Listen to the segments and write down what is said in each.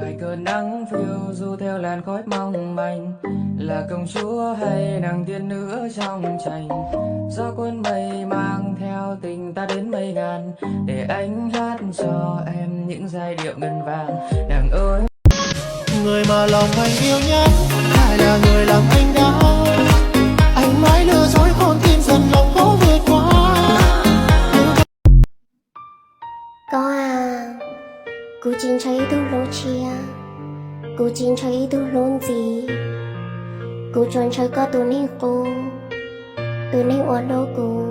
ngoài cơn nắng phiêu du theo làn khói mong manh, là công chúa hay nàng tiên nữ trong tranh. Gió cuốn mây mang theo tình ta đến mây ngàn, để anh hát cho em những giai điệu ngân vang. Nàng ơi, người mà lòng anh yêu nhất hay là người làm anh đau? Anh mãi lừa dối con tim dần lòng khó vượt qua. Có à, cô chính thấy tôi lối chia, cô chính thấy tôi lối gì, cô chọn chơi có tôi nên ở đâu cô,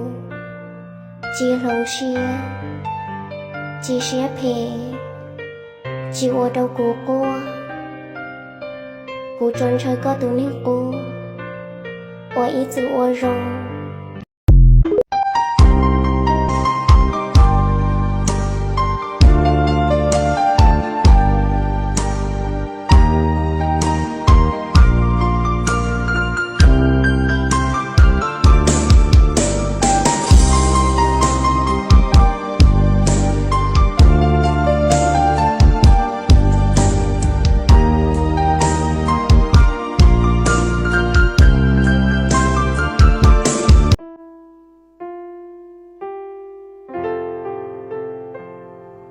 chỉ lòng chia, chỉ chia phê, chỉ ở đâu cô chọn chơi có tôi nên cô, ở ý chữ ở rong.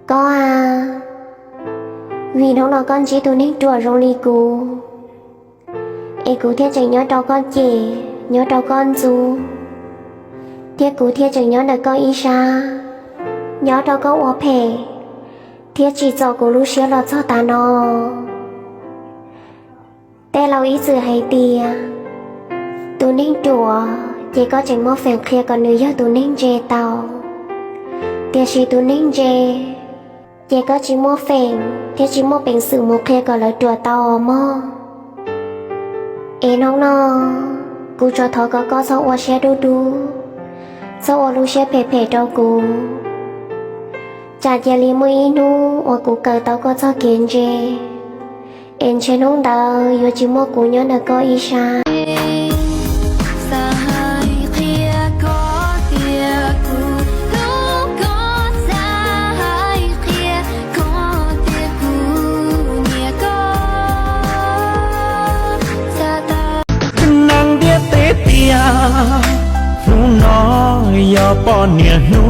Có à, vì nó là con chỉ tôi nên trùa rong ly cô. Ê cô thiết chẳng nhớ đâu con chị, nhớ đâu con dù. Thiết cô thiết chẳng nhớ là con y xa, nhớ đâu con ổ phê. Thiết chỉ cho cô lúc xưa là cho ta nó. Tê lâu ý sự hay tìa, tôi nên trùa, chỉ có chẳng mô phèn kia còn nữ nhớ tôi nên dê tàu. Thiết chỉ tôi nên dê. Chị có chỉ mua phèn, thế chỉ mua bình sự một kia gọi là trùa tàu mơ. Ê nó, cô cho thọ có sao qua xe đu, sao qua lu xe phê đâu cô. Chả chè li mùi nu, qua cô cờ tao có sao kiến chê. Em chê nông đào, yo chỉ mua cô nhớ là có ý xa. Nó giờ bỏ nia nu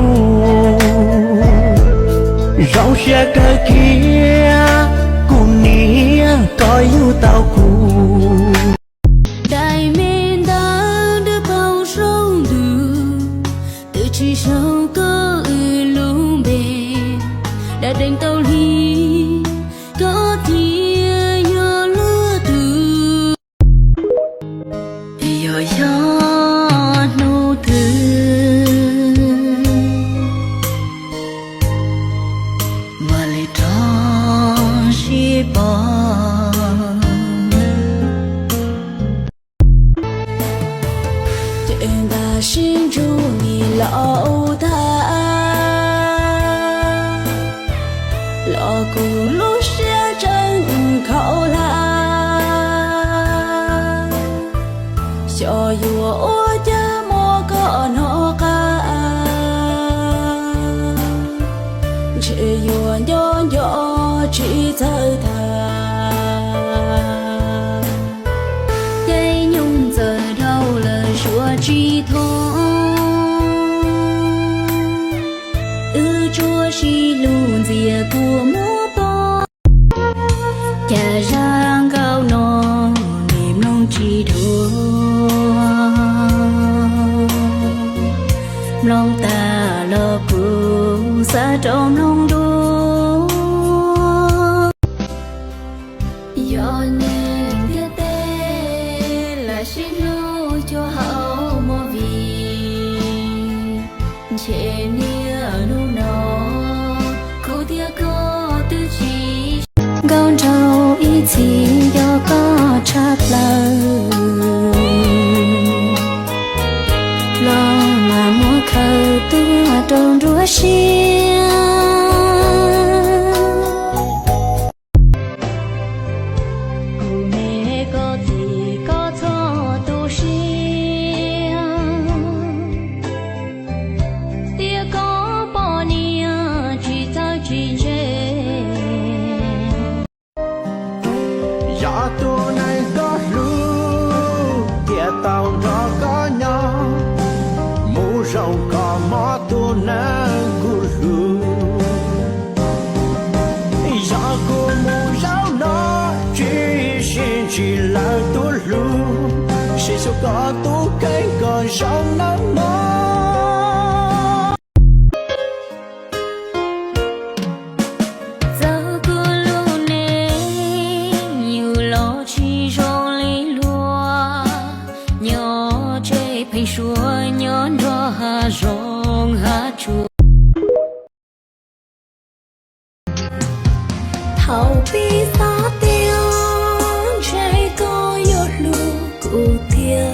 rau xe cơ kia cùng nia có yêu tao cu đại miền đã đưa bao sông đường từ chỉ sâu có lung bề đã đánh tàu ly có thia yo lứa từ yo yo xin ru nhị lão ta lọ cụ lúc xe chân khẩu la cho dù ô cha mua có nó ca chỉ dù nhỏ chỉ thơ thà dây nhung giờ đâu là chúa chỉ thôi chúa chỉ luôn dìa của múa bò chả răng cao non niềm nông chỉ thua lòng ta lo cứu xa trong lòng đua do nên thiết tê là xin lưu cho hậu mô vì trên con trâu ý chí do có chắc lời lo mà mua khờ tua trong rúa xia cô mẹ có gì có cho tu xia tia có bỏ nia chỉ ta chỉ chê trong nắng mơ. giờ cô luôn nè nhiều lo chi rong lý lúa nhỏ chơi phải xua nhỏ đó hà rong hà chua hậu bi xa tiêu trái có gió lù cụ tia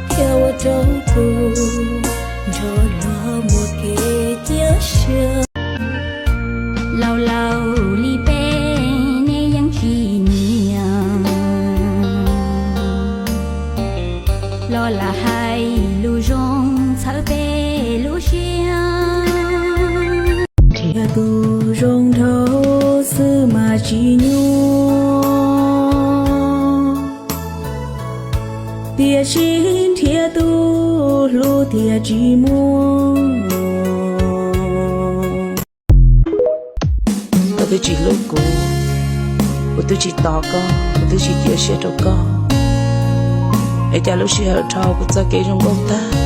theo đâu cụ cho lo một cái chia sẻ lâu lâu li bê nè yang chi niang lo là hai lu rong thở bê lu xiang Thia tu rong thâu sư mà chi nhu Tia chín thia tu lu tia chi muông tôi chỉ lúc cô tôi chỉ tỏ con tôi chỉ chia sẻ cho con để cho lúc xưa thao của ta kể trong công ta